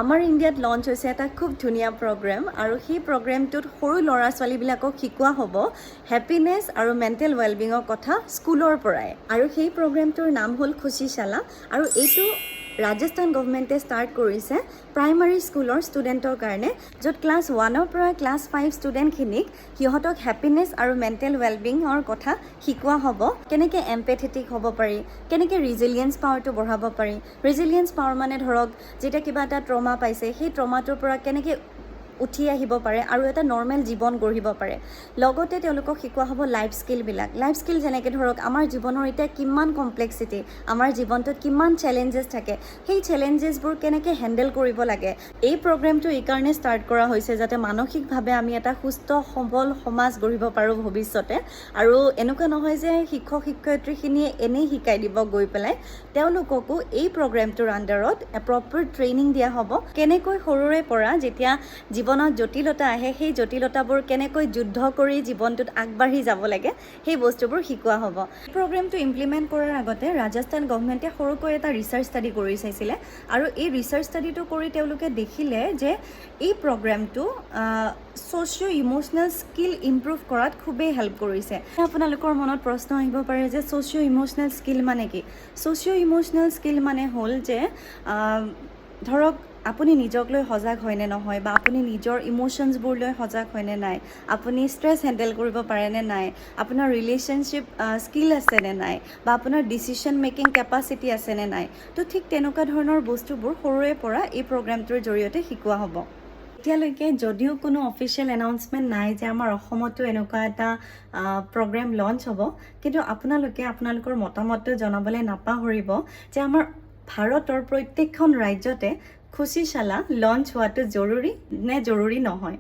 আমাৰ ইণ্ডিয়াত লঞ্চ হৈছে এটা খুব ধুনীয়া প্ৰগ্ৰেম আৰু সেই প্ৰগ্ৰেমটোত সৰু ল'ৰা ছোৱালীবিলাকক শিকোৱা হ'ব হেপিনেছ আৰু মেণ্টেল ৱেলবিঙৰ কথা স্কুলৰ পৰাই আৰু সেই প্ৰগ্ৰেমটোৰ নাম হ'ল খুশীশালা আৰু এইটো ৰাজস্থান গভৰ্ণমেণ্টে ষ্টাৰ্ট কৰিছে প্ৰাইমাৰী স্কুলৰ ষ্টুডেণ্টৰ কাৰণে য'ত ক্লাছ 1ৰ পৰা ক্লাছ 5 ষ্টুডেণ্টখিনিক সিহঁতক হেপিনেছ আৰু মেণ্টেল ৱেলবিঙৰ কথা শিকোৱা হ'ব কেনেকৈ এম্পেথেটিক হ'ব পাৰি কেনেকৈ ৰিজিলিয়েঞ্চ পাৱাৰটো বঢ়াব পাৰি ৰিজিলিয়েঞ্চ পাৱাৰ মানে ধৰক যেতিয়া কিবা এটা ট্ৰমা পাইছে সেই ট্ৰমাটোৰ পৰা কেনেকৈ উঠি আহিব পাৰে আৰু এটা নৰ্মেল জীৱন গঢ়িব পাৰে লগতে তেওঁলোকক শিকোৱা হ'ব লাইফ স্কিল যেনেকৈ ধৰক আমাৰ জীৱনৰ এতিয়া কিমান কমপ্লেক্সিটি আমাৰ জীৱনটোত কিমান চেলেঞ্জেছ থাকে সেই চেলেঞ্জেছবোৰ কেনেকৈ হেণ্ডেল কৰিব লাগে এই প্ৰগ্ৰেমটো এইকাৰণে ষ্টাৰ্ট কৰা হৈছে যাতে মানসিকভাৱে আমি এটা সুস্থ সবল সমাজ গঢ়িব পাৰোঁ ভৱিষ্যতে আৰু এনেকুৱা নহয় যে শিক্ষক শিক্ষয়িত্ৰীখিনিয়ে এনেই শিকাই দিব গৈ পেলাই তেওঁলোককো এই প্ৰগ্ৰেমটোৰ আণ্ডাৰত প্ৰপাৰ ট্ৰেইনিং দিয়া হ'ব কেনেকৈ সৰুৰে পৰা যেতিয়া জীৱনত জটিলতা আহে সেই জটিলতাবোৰ কেনেকৈ যুদ্ধ কৰি জীৱনটোত আগবাঢ়ি যাব লাগে সেই বস্তুবোৰ শিকোৱা হ'ব প্ৰগ্ৰেমটো ইমপ্লিমেণ্ট কৰাৰ আগতে ৰাজস্থান গভৰ্ণমেণ্টে সৰুকৈ এটা ৰিচাৰ্চ ষ্টাডি কৰি চাইছিলে আৰু এই ৰিচাৰ্চ ষ্টাডিটো কৰি তেওঁলোকে দেখিলে যে এই প্ৰগ্ৰেমটো ছ'চিঅ' ইম'চনেল স্কিল ইমপ্ৰুভ কৰাত খুবেই হেল্প কৰিছে আপোনালোকৰ মনত প্ৰশ্ন আহিব পাৰে যে ছ'চিঅ' ইম'চনেল স্কিল মানে কি ছ'চিঅ' ইম'চনেল স্কিল মানে হ'ল যে ধৰক আপুনি নিজক লৈ সজাগ হয়নে নহয় বা আপুনি নিজৰ ইম'শ্যনছবোৰ লৈ সজাগ হয়নে নাই আপুনি ষ্ট্ৰেছ হেণ্ডেল কৰিব পাৰেনে নাই আপোনাৰ ৰিলেশ্যনশ্বিপ স্কিল আছেনে নাই বা আপোনাৰ ডিচিশ্যন মেকিং কেপাচিটি আছেনে নাই তো ঠিক তেনেকুৱা ধৰণৰ বস্তুবোৰ সৰুৰে পৰা এই প্ৰগ্ৰেমটোৰ জৰিয়তে শিকোৱা হ'ব এতিয়ালৈকে যদিও কোনো অফিচিয়েল এনাউন্সমেণ্ট নাই যে আমাৰ অসমতো এনেকুৱা এটা প্ৰগ্ৰেম লঞ্চ হ'ব কিন্তু আপোনালোকৰ মতামতটো জনাবলৈ নাপাহৰিব যে আমাৰ ভাৰতৰ প্ৰত্যেকখন ৰাজ্যতে খুশীশালা লঞ্চ হোৱাটো জৰুৰী নে জৰুৰী নহয়